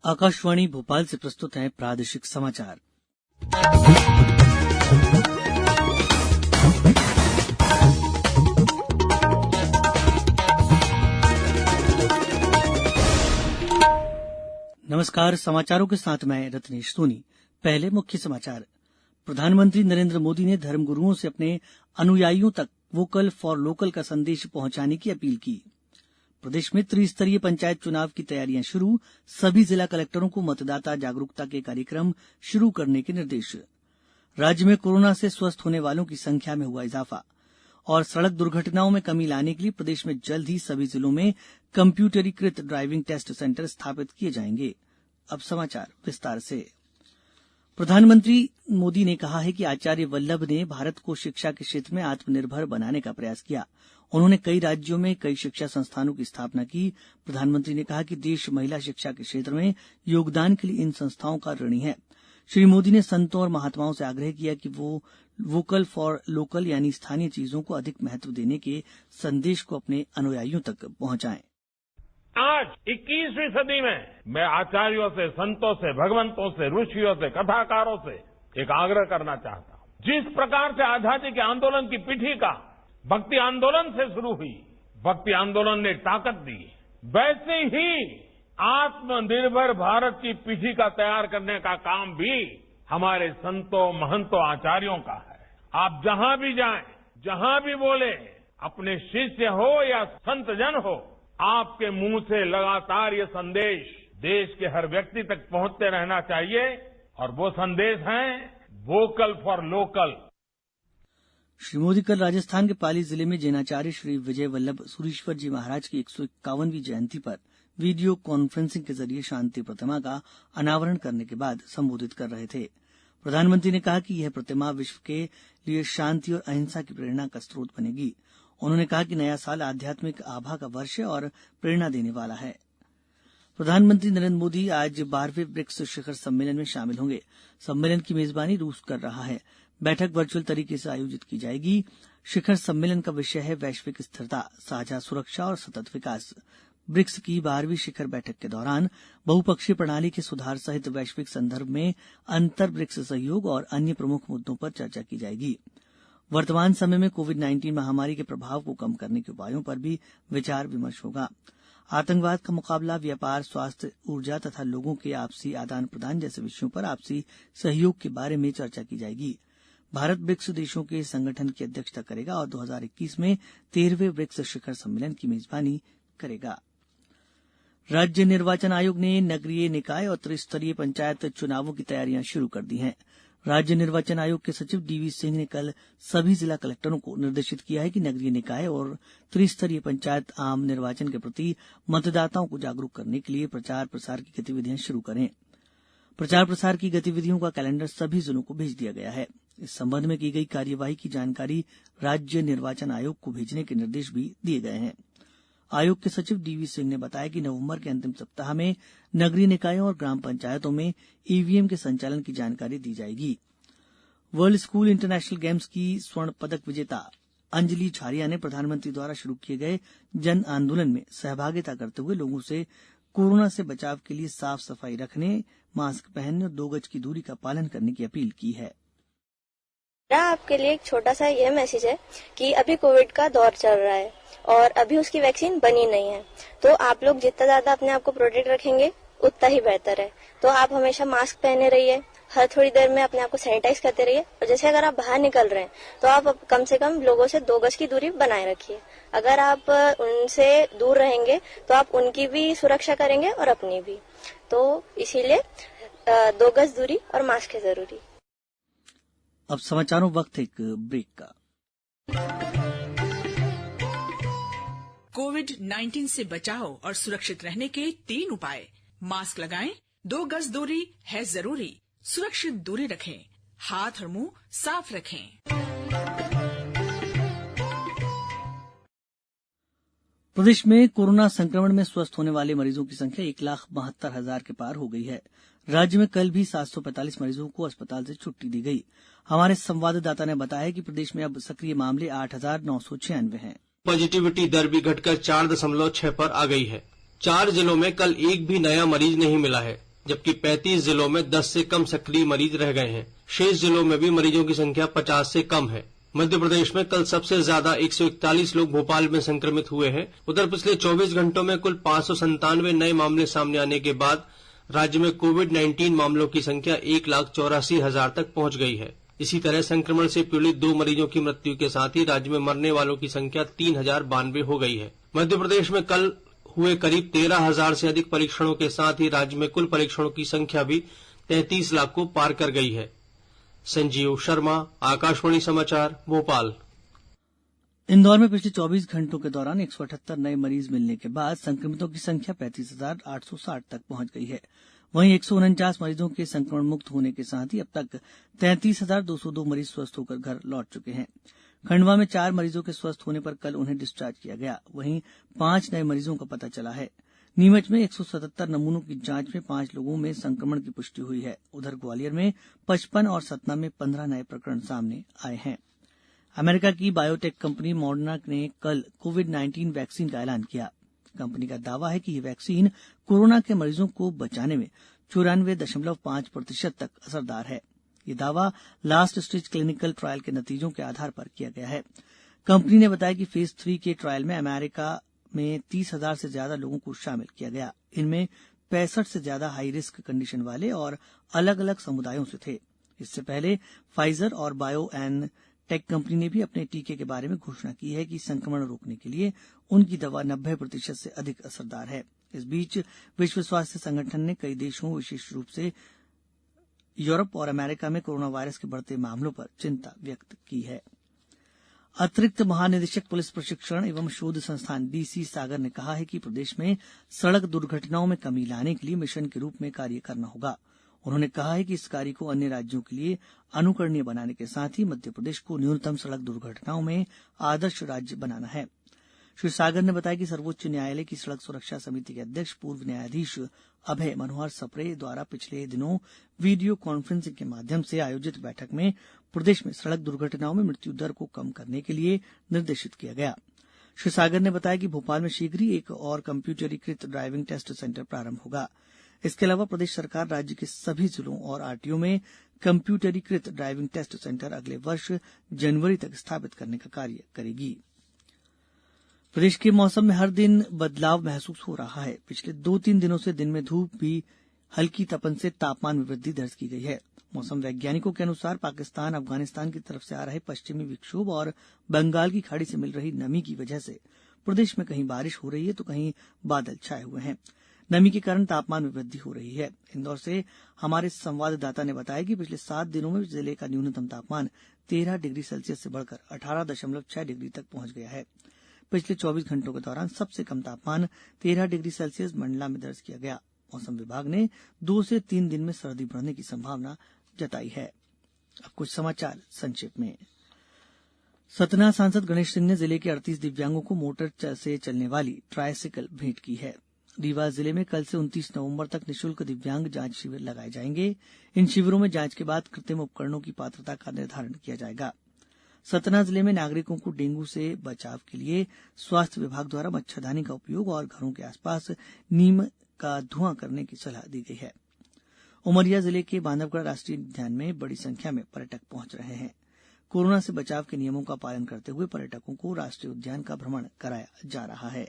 आकाशवाणी भोपाल से प्रस्तुत है प्रादेशिक समाचार। नमस्कार, समाचारों के साथ मैं रत्नेश सोनी। पहले मुख्य समाचार। प्रधानमंत्री नरेंद्र मोदी ने धर्मगुरुओं से अपने अनुयायियों तक वोकल फॉर लोकल का संदेश पहुंचाने की अपील की। प्रदेश में त्रिस्तरीय पंचायत चुनाव की तैयारियां शुरू, सभी जिला कलेक्टरों को मतदाता जागरूकता के कार्यक्रम शुरू करने के निर्देश। राज्य में कोरोना से स्वस्थ होने वालों की संख्या में हुआ इजाफा और सड़क दुर्घटनाओं में कमी लाने के लिए प्रदेश में जल्द ही सभी जिलों में कम्प्यूटरीकृत ड्राइविंग टेस्ट सेंटर स्थापित किए जाएंगे। अब समाचार विस्तार से। प्रधानमंत्री मोदी ने कहा है कि आचार्य वल्लभ ने भारत को शिक्षा के क्षेत्र में आत्मनिर्भर बनाने का प्रयास किया। उन्होंने कई राज्यों में कई शिक्षा संस्थानों की स्थापना की। प्रधानमंत्री ने कहा कि देश महिला शिक्षा के क्षेत्र में योगदान के लिए इन संस्थाओं का ऋणी है। श्री मोदी ने संतों और महात्माओं से आग्रह किया कि वो वोकल फॉर लोकल यानी स्थानीय चीजों को अधिक महत्व देने के संदेश को अपने अनुयायियों तक पहुंचाएं। आज 21वीं सदी में मैं आचार्यों से, संतों से, भगवंतों से, ऋषियों से, कथाकारों से एक आग्रह करना चाहता हूं। जिस प्रकार से आजादी के आंदोलन की पीठिका भक्ति आंदोलन से शुरू हुई, भक्ति आंदोलन ने ताकत दी, वैसे ही आत्मनिर्भर भारत की पीठिका तैयार करने का काम भी हमारे संतों, महंतों, आचार्यों का है। आप जहां भी जाएं, जहां भी बोले, अपने शिष्य हो या संत जन हो, आपके मुंह से लगातार ये संदेश देश के हर व्यक्ति तक पहुंचते रहना चाहिए और वो संदेश है vocal for local. Shri Modi कल राजस्थान के पाली जिले में जैनाचार्य श्री विजय वल्लभ सुरीश्वर जी महाराज की 151वीं जयंती पर वीडियो कॉन्फ्रेंसिंग के जरिए शांति प्रतिमा का अनावरण करने के बाद संबोधित कर रहे थे। प्रधानमंत्री ने कहा कि यह प्रतिमा विश्व के लिए शांति और अहिंसा की प्रेरणा का स्रोत बनेगी। उन्होंने कहा कि नया साल आध्यात्मिक आभा का वर्ष है और प्रेरणा देने वाला है। प्रधानमंत्री नरेंद्र मोदी आज 12वें ब्रिक्स शिखर सम्मेलन में शामिल होंगे। सम्मेलन की मेजबानी रूस कर रहा है। बैठक वर्चुअल तरीके से आयोजित की जाएगी। शिखर सम्मेलन का विषय है वैश्विक स्थिरता, साझा सुरक्षा और सतत विकास। ब्रिक्स की 12वीं शिखर बैठक के दौरान बहुपक्षीय प्रणाली के सुधार सहित वैश्विक संदर्भ में अंतर ब्रिक्स सहयोग और अन्य प्रमुख मुद्दों पर चर्चा की जाएगी। वर्तमान समय में कोविड-19 महामारी के प्रभाव को कम करने के उपायों पर भी विचार विमर्श होगा। आतंकवाद का मुकाबला, व्यापार, स्वास्थ्य, ऊर्जा तथा लोगों के आपसी आदान प्रदान जैसे विषयों पर आपसी सहयोग के बारे में चर्चा की जाएगी। भारत ब्रिक्स देशों के संगठन की अध्यक्षता करेगा और 2021 में 13वें ब्रिक्स शिखर सम्मेलन की मेजबानी करेगा। राज्य निर्वाचन आयोग ने नगरीय निकाय और त्रिस्तरीय पंचायत चुनावों की तैयारियां शुरू कर दी हैं। राज्य निर्वाचन आयोग के सचिव डीवी सिंह ने कल सभी जिला कलेक्टरों को निर्देशित किया है कि नगरीय निकाय और त्रिस्तरीय पंचायत आम निर्वाचन के प्रति मतदाताओं को जागरूक करने के लिए प्रचार प्रसार की गतिविधियां शुरू करें। प्रचार प्रसार की गतिविधियों का कैलेंडर सभी जिलों को भेज दिया गया है। इस संबंध में की गई कार्यवाही की जानकारी राज्य निर्वाचन आयोग को भेजने के निर्देश भी दिए गए हैं। आयोग के सचिव डीवी सिंह ने बताया कि नवंबर के अंतिम सप्ताह में नगरीय निकायों और ग्राम पंचायतों में ईवीएम के संचालन की जानकारी दी जाएगी। वर्ल्ड स्कूल इंटरनेशनल गेम्स की स्वर्ण पदक विजेता अंजलि झारिया ने प्रधानमंत्री द्वारा शुरू किए गए जन आंदोलन में सहभागिता करते हुए लोगों से कोरोना से बचाव के लिए साफ सफाई रखने, मास्क पहनने और 2 गज की दूरी का पालन करने की अपील की है। मेरा आपके लिए एक छोटा सा यह मैसेज है कि अभी कोविड का दौर चल रहा है और अभी उसकी वैक्सीन बनी नहीं है, तो आप लोग जितना ज्यादा अपने आप को प्रोटेक्ट रखेंगे उतना ही बेहतर है। तो आप हमेशा मास्क पहने रहिए, हर थोड़ी देर में अपने आप को सैनिटाइज करते रहिए और जैसे अगर आप बाहर निकल रहे हैं तो आप कम से कम लोगों से 2 गज की दूरी बनाए रखिए। अगर आप उनसे दूर रहेंगे तो आप उनकी भी सुरक्षा करेंगे और अपनी भी। तो इसीलिए 2 गज दूरी और मास्क है जरूरी। अब समाचारों वक्त एक ब्रेक का। कोविड-19 से बचाव और सुरक्षित रहने के 3 उपाय। मास्क लगाएं, 2 गज दूरी है जरूरी, सुरक्षित दूरी रखें, हाथ और मुंह साफ रखें। प्रदेश में कोरोना संक्रमण में स्वस्थ होने वाले मरीजों की संख्या 1,72,000 के पार हो गई है। राज्य में कल भी 745 मरीजों को अस्पताल से छुट्टी दी गई। हमारे संवाददाता ने बताया कि प्रदेश में अब सक्रिय मामले 8,996 हैं। पॉजिटिविटी दर भी घटकर 4.6 पर आ गई है। 4 जिलों में कल एक भी नया मरीज नहीं मिला है। जबकि 35 जिलों में 10 से कम सक्रिय मरीज रह गए हैं। शेष जिलों में भी मरीजों की संख्या 50 से कम है। मध्य प्रदेश में कल सबसे ज्यादा 141 लोग भोपाल में संक्रमित हुए हैं। उधर पिछले 24 घंटों में कुल 597 नए मामले सामने आने के बाद राज्य में कोविड-19 मामलों की संख्या 1,84,000 तक पहुंच गई है। इसी तरह संक्रमण से पीड़ित 2 मरीजों की मृत्यु के साथ ही राज्य में मरने वालों की संख्या 3,092 हो गई है। मध्य प्रदेश में कल हुए करीब 13,000 से अधिक परीक्षणों के साथ ही राज्य में कुल परीक्षणों की संख्या भी 33 लाख को पार कर गई है। संजीव शर्मा, आकाशवाणी समाचार, भोपाल। इंदौर में पिछले 24 घंटों के दौरान 178 नए मरीज मिलने के बाद संक्रमितों की संख्या 35,860 तक पहुंच गई है। वहीं 149 मरीजों के संक्रमण मुक्त होने के साथ ही अब तक 33,202 मरीज स्वस्थ होकर घर लौट चुके हैं। खंडवा में 4 मरीजों के स्वस्थ होने पर कल उन्हें डिस्चार्ज किया गया। वहीं 5 नए मरीजों का पता चला है। नीमच में 177 नमूनों की जांच में 5 लोगों में संक्रमण की पुष्टि हुई है। उधर ग्वालियर में 55 और सतना में 15 नए प्रकरण सामने आए हैं। अमेरिका की बायोटेक कंपनी मॉडर्ना ने कल कोविड-19 वैक्सीन का ऐलान किया। कंपनी का दावा है कि यह वैक्सीन कोरोना के मरीजों को बचाने में 94.5% तक असरदार है। यह दावा लास्ट स्टेज क्लिनिकल ट्रायल के नतीजों के आधार पर किया गया है। कंपनी ने बताया कि फेज 3 के ट्रायल में अमेरिका में 30,000 से ज्यादा लोगों को शामिल किया गया। इनमें 65 से ज्यादा हाई रिस्क कंडीशन वाले और अलग अलग समुदायों से थे। इससे पहले फाइजर और बायो एन टेक कंपनी ने भी अपने टीके के बारे में घोषणा की है कि संक्रमण रोकने के लिए उनकी दवा 90% से अधिक असरदार है। इस बीच विश्व स्वास्थ्य संगठन ने कई देशों, विशेष रूप से यूरोप और अमेरिका में कोरोना वायरस के बढ़ते मामलों पर चिंता व्यक्त की है। अतिरिक्त महानिदेशक पुलिस प्रशिक्षण एवं शोध संस्थान डीसी सागर ने कहा है कि प्रदेश में सड़क दुर्घटनाओं में कमी लाने के लिए मिशन के रूप में कार्य करना होगा। उन्होंने कहा है कि इस कार्य को अन्य राज्यों के लिए अनुकरणीय बनाने के साथ ही मध्य प्रदेश को न्यूनतम सड़क दुर्घटनाओं में आदर्श राज्य बनाना है। श्री सागर ने बताया कि सर्वोच्च न्यायालय की सड़क सुरक्षा समिति के अध्यक्ष पूर्व न्यायाधीश अभय मनोहर सप्रे द्वारा पिछले दिनों वीडियो कॉन्फ्रेंसिंग के माध्यम से आयोजित बैठक में प्रदेश में सड़क दुर्घटनाओं में मृत्यु दर को कम करने के लिए निर्देशित किया गया। श्री सागर ने बताया कि भोपाल में शीघ्र ही एक और कंप्यूटरीकृत ड्राइविंग टेस्ट सेंटर प्रारंभ होगा। इसके अलावा प्रदेश सरकार राज्य के सभी जिलों और आरटीओ में कंप्यूटरीकृत ड्राइविंग टेस्ट सेंटर अगले वर्ष जनवरी तक स्थापित करने का कार्य करेगी। प्रदेश के मौसम में हर दिन बदलाव महसूस हो रहा है। पिछले 2-3 दिनों से दिन में धूप भी हल्की तपन से तापमान में वृद्धि दर्ज की गई है। मौसम वैज्ञानिकों के अनुसार पाकिस्तान, अफगानिस्तान की तरफ से आ रहे पश्चिमी विक्षोभ और बंगाल की खाड़ी से मिल रही नमी की वजह से प्रदेश में कहीं बारिश हो रही है तो कहीं बादल छाए हुए हैं। नमी के कारण तापमान में वृद्धि हो रही है। इंदौर से हमारे संवाददाता ने बताया कि पिछले 7 दिनों में जिले का न्यूनतम तापमान 13 डिग्री सेल्सियस से बढ़कर 18.6 डिग्री तक पहुंच गया है। पिछले 24 घंटों के दौरान सबसे कम तापमान 13 डिग्री सेल्सियस मंडला में दर्ज किया गया। मौसम विभाग ने 2 से 3 दिन में सर्दी बढ़ने की संभावना जताई है। अब कुछ समाचार संक्षेप में। सतना सांसद गणेश सिंह ने जिले के 38 दिव्यांगों को मोटर से चलने वाली ट्राइसिकल भेंट की है। रीवा जिले में कल से 29 नवंबर तक निःशुल्क दिव्यांग जांच शिविर लगाए जाएंगे। इन शिविरों में जांच के बाद कृत्रिम उपकरणों की पात्रता का निर्धारण किया जाएगा। सतना जिले में नागरिकों को डेंगू से बचाव के लिए स्वास्थ्य विभाग द्वारा मच्छरदानी का उपयोग और घरों के आसपास नीम का धुआं करने की सलाह दी गई है। उमरिया जिले के बांधवगढ़ राष्ट्रीय उद्यान में बड़ी संख्या में पर्यटक पहुंच रहे हैं। कोरोना से बचाव के नियमों का पालन करते हुए पर्यटकों को राष्ट्रीय उद्यान का भ्रमण कराया जा रहा है।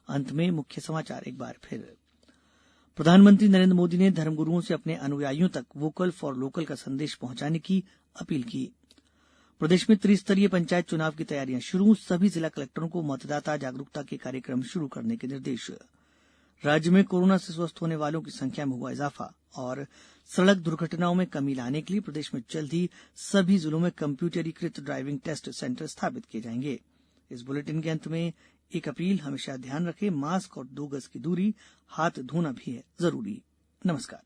अंत में मुख्य समाचार एक बार फिर। प्रधानमंत्री नरेंद्र मोदी ने धर्मगुरुओं से अपने अनुयायियों तक वोकल फॉर लोकल का संदेश पहुंचाने की अपील की। प्रदेश में त्रिस्तरीय पंचायत चुनाव की तैयारियां शुरू, सभी जिला कलेक्टरों को मतदाता जागरूकता के कार्यक्रम शुरू करने के निर्देश। राज्य में कोरोना से स्वस्थ होने वालों की संख्या में हुआ इजाफा और सड़क दुर्घटनाओं में कमी लाने के लिए प्रदेश में जल्द ही सभी जिलों में कंप्यूटरीकृत ड्राइविंग टेस्ट सेंटर स्थापित किए जाएंगे। इस बुलेटिन के अंत में एक अपील, हमेशा ध्यान रखें, मास्क और 2 गज की दूरी, हाथ धोना भी है जरूरी। नमस्कार।